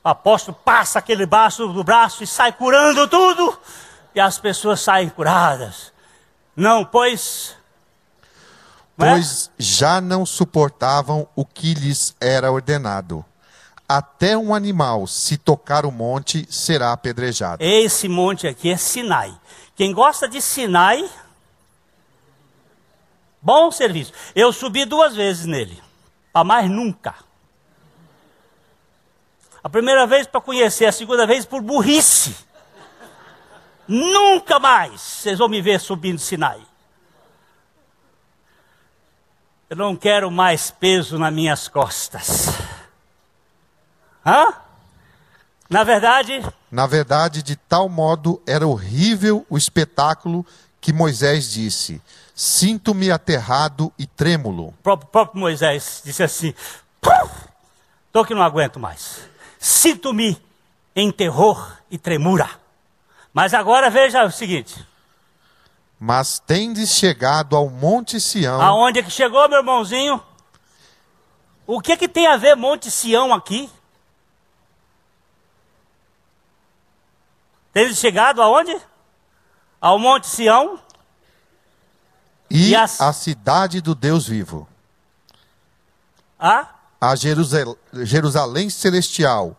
O apóstolo passa aquele braço do braço e sai curando tudo. E as pessoas saem curadas. Não, pois já não suportavam o que lhes era ordenado. Até um animal, se tocar o monte, será apedrejado. Esse monte aqui é Sinai. Quem gosta de Sinai, bom serviço. Eu subi 2 vezes nele. Para mais nunca. A primeira vez para conhecer, a segunda vez por burrice. Nunca mais vocês vão me ver subindo Sinai. Eu não quero mais peso nas minhas costas. Na verdade, de tal modo era horrível o espetáculo que Moisés disse: sinto-me aterrado e trêmulo. O próprio Moisés disse assim: estou que não aguento mais. Sinto-me em terror e tremura. Mas agora veja o seguinte. Mas tendes chegado ao monte Sião. Aonde é que chegou, meu irmãozinho? O que tem a ver Monte Sião aqui? Tendes chegado aonde? Ao Monte Sião. E a cidade do Deus vivo. A Jerusalém celestial,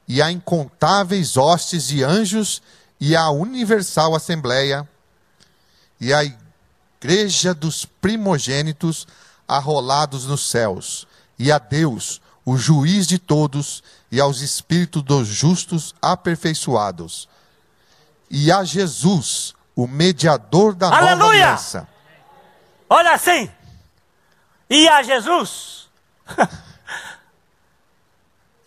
e a incontáveis hostes de anjos, e a universal assembleia, e a igreja dos primogênitos arrolados nos céus, e a Deus, o juiz de todos, e aos espíritos dos justos aperfeiçoados, e a Jesus, o mediador da nova aliança. Olha assim, e a Jesus...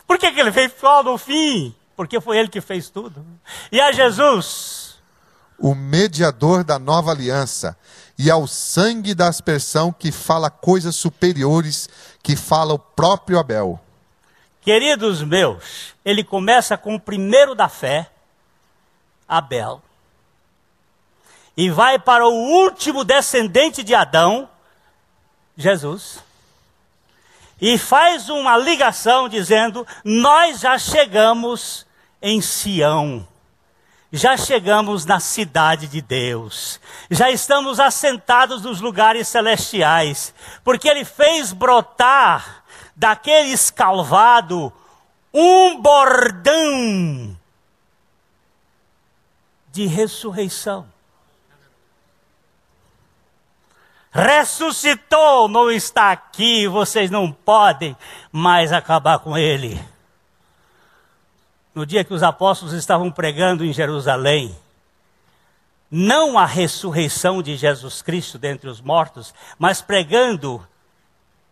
Por que ele fez só no fim? Porque foi ele que fez tudo. E a Jesus, o mediador da nova aliança, e ao sangue da aspersão que fala coisas superiores, que fala o próprio Abel. Queridos meus, ele começa com o primeiro da fé, Abel. e vai para o último descendente de Adão, Jesus, e faz uma ligação dizendo: nós já chegamos em Sião, já chegamos na cidade de Deus, já estamos assentados nos lugares celestiais, porque Ele fez brotar daquele escalvado um bordão de ressurreição. Ressuscitou, não está aqui, vocês não podem mais acabar com ele. No dia que os apóstolos estavam pregando em Jerusalém, não a ressurreição de Jesus Cristo dentre os mortos, mas pregando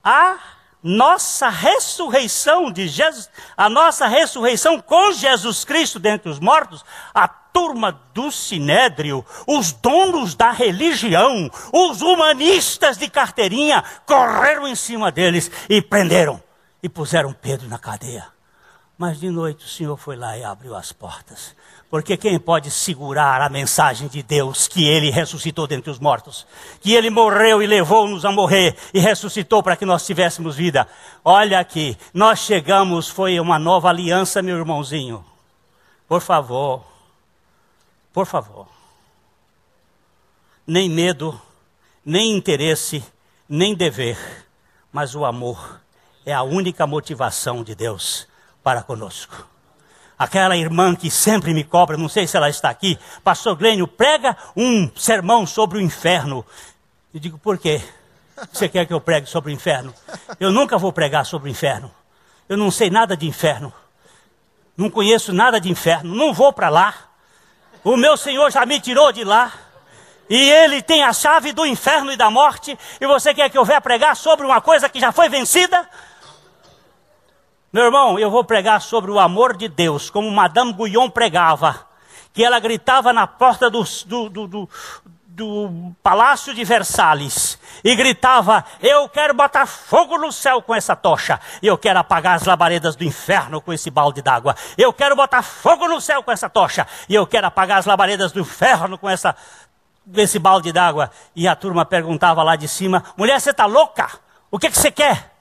a nossa ressurreição de Jesus, a nossa ressurreição com Jesus Cristo dentre os mortos, a turma do Sinédrio, os donos da religião, os humanistas de carteirinha, correram em cima deles e prenderam e puseram Pedro na cadeia. Mas de noite o Senhor foi lá e abriu as portas. Porque quem pode segurar a mensagem de Deus que Ele ressuscitou dentre os mortos? Que Ele morreu e levou-nos a morrer e ressuscitou para que nós tivéssemos vida. Olha aqui, nós chegamos, foi uma nova aliança, meu irmãozinho. Por favor, por favor. Nem medo, nem interesse, nem dever, mas o amor é a única motivação de Deus para conosco. Aquela irmã que sempre me cobra, não sei se ela está aqui, pastor Glênio, prega um sermão sobre o inferno. Eu digo, por quê? Você quer que eu pregue sobre o inferno? Eu nunca vou pregar sobre o inferno. Eu não sei nada de inferno. Não conheço nada de inferno. Não vou para lá. O meu Senhor já me tirou de lá. E Ele tem a chave do inferno e da morte. E você quer que eu venha pregar sobre uma coisa que já foi vencida? Meu irmão, eu vou pregar sobre o amor de Deus, como Madame Guyon pregava, que ela gritava na porta do Palácio de Versalhes, e gritava: eu quero botar fogo no céu com essa tocha, eu quero apagar as labaredas do inferno com esse balde d'água, eu quero botar fogo no céu com essa tocha, e eu quero apagar as labaredas do inferno com esse balde d'água. E a turma perguntava lá de cima: mulher, você está louca? O que você quer?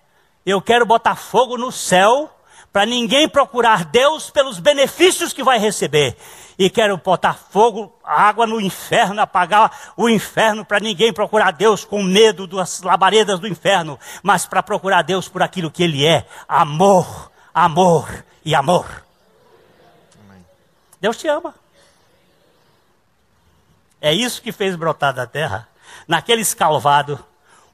Eu quero botar fogo no céu para ninguém procurar Deus pelos benefícios que vai receber. E quero botar fogo, água no inferno, apagar o inferno para ninguém procurar Deus com medo das labaredas do inferno, mas para procurar Deus por aquilo que Ele é: amor, amor e amor. Amém. Deus te ama. É isso que fez brotar da terra, naquele escalvado,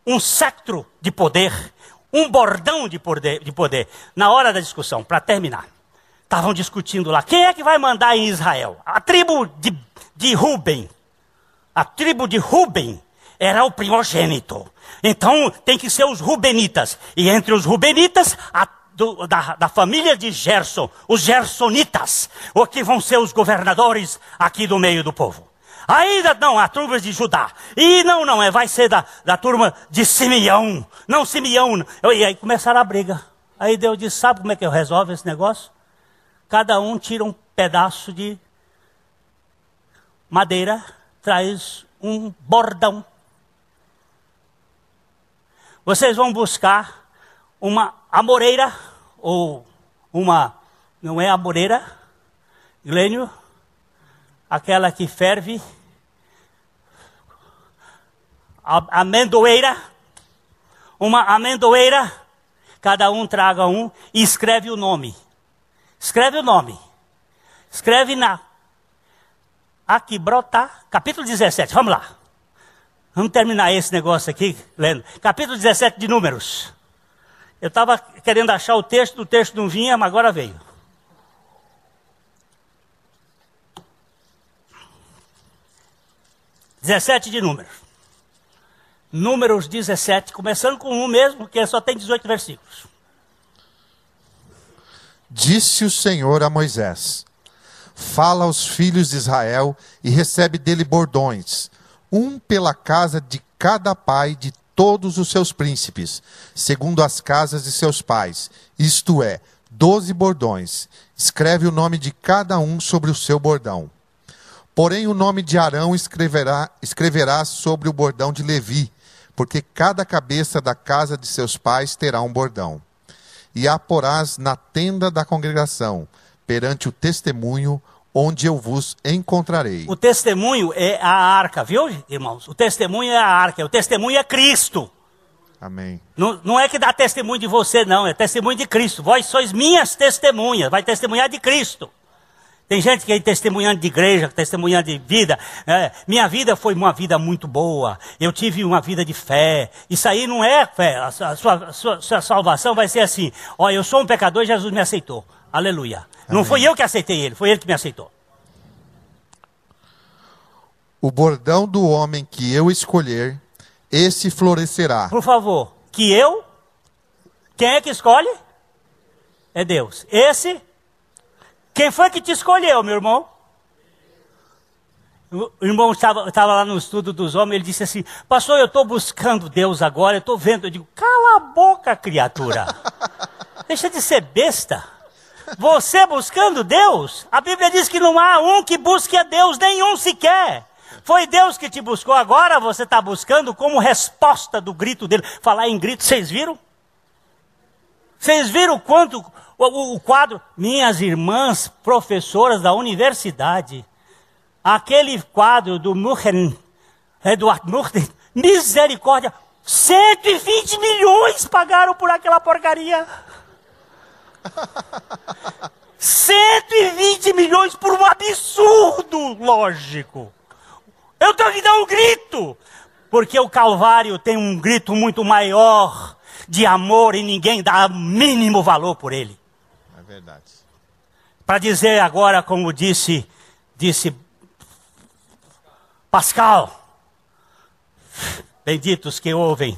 um cetro de poder, um bordão de poder. Na hora da discussão, para terminar, estavam discutindo lá: quem é que vai mandar em Israel? A tribo de Ruben. A tribo de Ruben era o primogênito. Então tem que ser os rubenitas. E entre os rubenitas, da família de Gerson, os gersonitas, o que vão ser os governadores aqui do meio do povo. Ainda não, a turma de Judá. E não, vai ser da turma de Simeão. Não, Simeão. E aí começaram a briga. Aí Deus disse: sabe como é que eu resolvo esse negócio? Cada um tira um pedaço de madeira, traz um bordão. Vocês vão buscar uma amoreira, ou uma, não é amoreira, Glênio, aquela que ferve, amendoeira, uma amendoeira, cada um traga um e escreve o nome. Escreve o nome. Escreve aqui, brotar, capítulo 17, vamos lá. Vamos terminar esse negócio aqui, lendo. Capítulo 17 de Números. Eu estava querendo achar o texto não vinha, mas agora veio. (17 de Números). Números 17, começando com um mesmo, porque só tem 18 versículos. Disse o Senhor a Moisés: fala aos filhos de Israel e recebe dele bordões, um pela casa de cada pai de todos os seus príncipes, segundo as casas de seus pais, isto é, 12 bordões. Escreve o nome de cada um sobre o seu bordão. Porém o nome de Arão escreverás sobre o bordão de Levi, porque cada cabeça da casa de seus pais terá um bordão. E a porás na tenda da congregação, perante o testemunho, onde eu vos encontrarei. O testemunho é a arca, viu, irmãos? O testemunho é a arca, o testemunho é Cristo. Amém. Não é que dá testemunho de você, não, é testemunho de Cristo. Vós sois minhas testemunhas, vai testemunhar de Cristo. Tem gente que é testemunhando de igreja, testemunhando de vida. Minha vida foi uma vida muito boa. Eu tive uma vida de fé. Isso aí não é fé. A sua salvação vai ser assim. Ó, eu sou um pecador e Jesus me aceitou. Aleluia. Amém. Não foi eu que aceitei ele, foi ele que me aceitou. O bordão do homem que eu escolher, esse florescerá. Por favor, que eu? Quem é que escolhe? É Deus. Esse? Quem foi que te escolheu, meu irmão? O irmão estava lá no estudo dos homens, ele disse assim, pastor, eu estou buscando Deus agora, eu estou vendo. Eu digo, cala a boca, criatura. Deixa de ser besta. Você buscando Deus? A Bíblia diz que não há um que busque a Deus, nenhum sequer. Foi Deus que te buscou, agora você está buscando como resposta do grito dele. Falar em grito, vocês viram? Vocês viram quanto o quadro? Minhas irmãs professoras da universidade, aquele quadro do Edward Murten, misericórdia, 120 milhões pagaram por aquela porcaria. 120 milhões por um absurdo lógico. Eu tenho que dar um grito, porque o Calvário tem um grito muito maior de amor e ninguém dá mínimo valor por ele. É verdade. Para dizer agora, como disse Pascal, benditos que ouvem,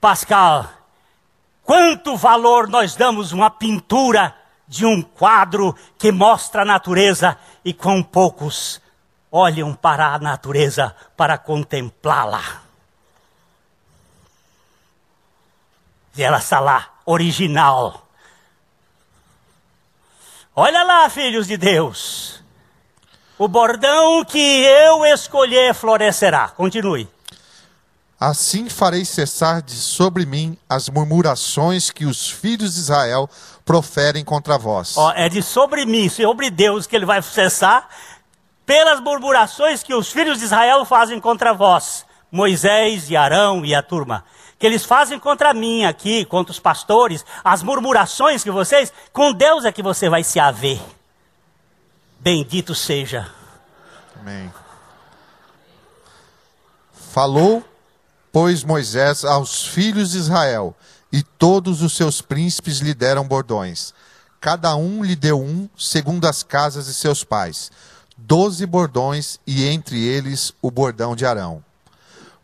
Pascal, quanto valor nós damos uma pintura de um quadro que mostra a natureza e quão poucos olham para a natureza para contemplá-la. E ela está lá, original. Olha lá, filhos de Deus. O bordão que eu escolher florescerá. Continue. Assim farei cessar de sobre mim as murmurações que os filhos de Israel proferem contra vós. É de sobre mim, sobre Deus, que ele vai cessar pelas murmurações que os filhos de Israel fazem contra vós, Moisés e Arão e a turma, que eles fazem contra mim aqui, contra os pastores, as murmurações que vocês, com Deus é que você vai se haver. Bendito seja. Amém. Falou, pois, Moisés aos filhos de Israel, e todos os seus príncipes lhe deram bordões. Cada um lhe deu um, segundo as casas de seus pais. 12 bordões, e entre eles o bordão de Arão.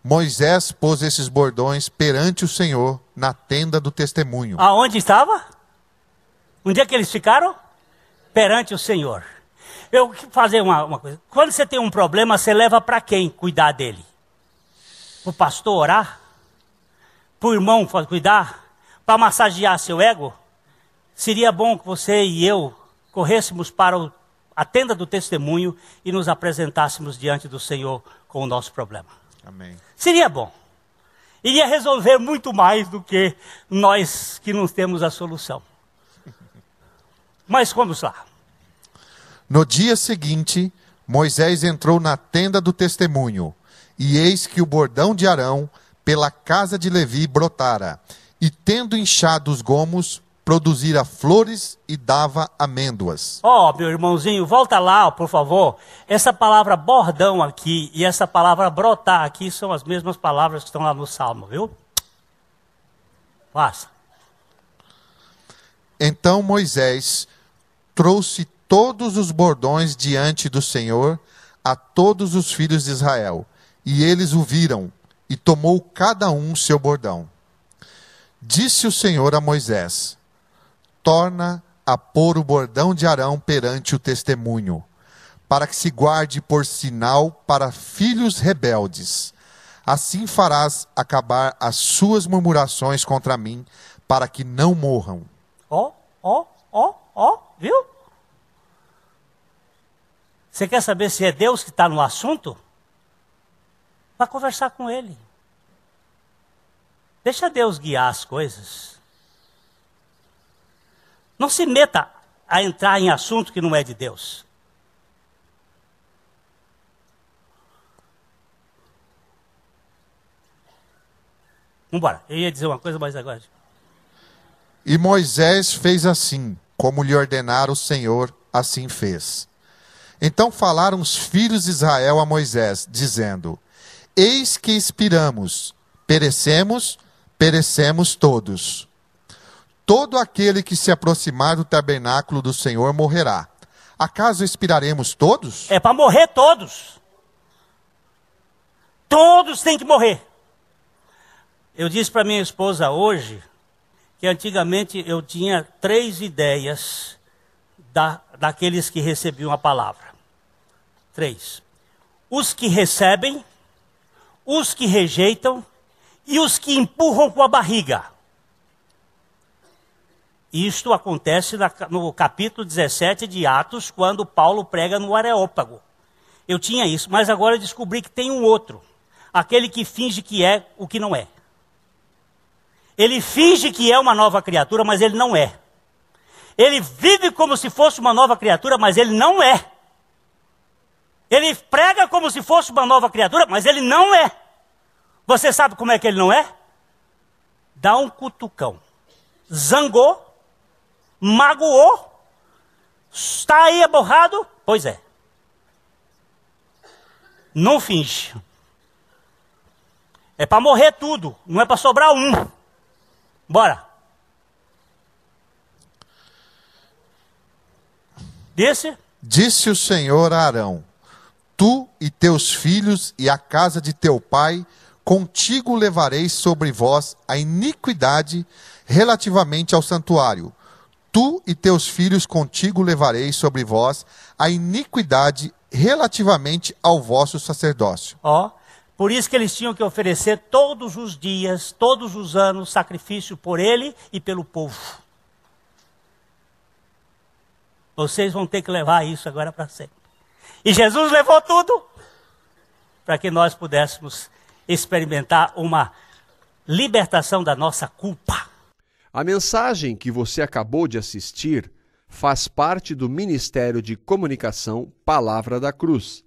Moisés pôs esses bordões perante o Senhor na tenda do testemunho. Aonde estava? Onde é que eles ficaram? Perante o Senhor. Eu vou fazer uma coisa. Quando você tem um problema, você leva para quem cuidar dele? Para o pastor orar? Para o irmão cuidar? Para massagear seu ego? Seria bom que você e eu corrêssemos para a tenda do testemunho e nos apresentássemos diante do Senhor com o nosso problema. Amém. Seria bom. Iria resolver muito mais do que nós que não temos a solução. Mas vamos lá. No dia seguinte, Moisés entrou na tenda do testemunho, e eis que o bordão de Arão pela casa de Levi brotara, e tendo inchado os gomos, produzira flores e dava amêndoas. Meu irmãozinho, volta lá, por favor. Essa palavra bordão aqui e essa palavra brotar aqui são as mesmas palavras que estão lá no Salmo, viu? Passa. Então Moisés trouxe todos os bordões diante do Senhor a todos os filhos de Israel, e eles o viram, e tomou cada um seu bordão. Disse o Senhor a Moisés: torna a pôr o bordão de Arão perante o testemunho, para que se guarde por sinal para filhos rebeldes. Assim farás acabar as suas murmurações contra mim, para que não morram. Viu? Você quer saber se é Deus que está no assunto? Vá conversar com Ele. Deixa Deus guiar as coisas. Não se meta a entrar em assunto que não é de Deus. Vamos embora. Eu ia dizer uma coisa, mas agora... E Moisés fez assim, como lhe ordenara o Senhor, assim fez. Então falaram os filhos de Israel a Moisés, dizendo: Eis que expiramos, perecemos todos. Todo aquele que se aproximar do tabernáculo do Senhor morrerá. Acaso expiraremos todos? É para morrer todos. Todos têm que morrer. Eu disse para minha esposa hoje que antigamente eu tinha 3 ideias daqueles que recebiam a palavra. 3. Os que recebem, os que rejeitam e os que empurram com a barriga. Isto acontece no capítulo 17 de Atos, quando Paulo prega no Areópago. Eu tinha isso, mas agora eu descobri que tem um outro. Aquele que finge que é o que não é. Ele finge que é uma nova criatura, mas ele não é. Ele vive como se fosse uma nova criatura, mas ele não é. Ele prega como se fosse uma nova criatura, mas ele não é. Você sabe como é que ele não é? Dá um cutucão. Zangou, magoou, está aí aborrado? Pois é. Não finge. É para morrer tudo, não é para sobrar um. Bora. Disse o Senhor a Arão: Tu e teus filhos e a casa de teu pai, contigo levareis sobre vós a iniquidade relativamente ao santuário. Tu e teus filhos contigo levareis sobre vós a iniquidade relativamente ao vosso sacerdócio. Por isso que eles tinham que oferecer todos os dias, todos os anos, sacrifício por ele e pelo povo. Vocês vão ter que levar isso agora para sempre. E Jesus levou tudo para que nós pudéssemos experimentar uma libertação da nossa culpa. A mensagem que você acabou de assistir faz parte do Ministério de Comunicação Palavra da Cruz.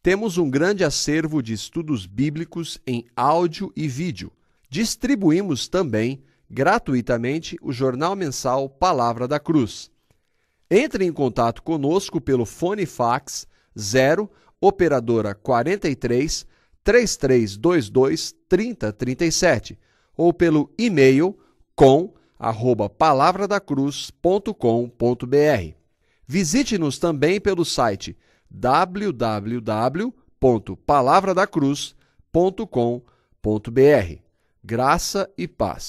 Temos um grande acervo de estudos bíblicos em áudio e vídeo. Distribuímos também, gratuitamente, o jornal mensal Palavra da Cruz. Entre em contato conosco pelo fone fax 0 operadora 43 3322 3037 ou pelo e-mail com@palavradacruz.com.br. Visite-nos também pelo site www.palavradacruz.com.br. Graça e paz.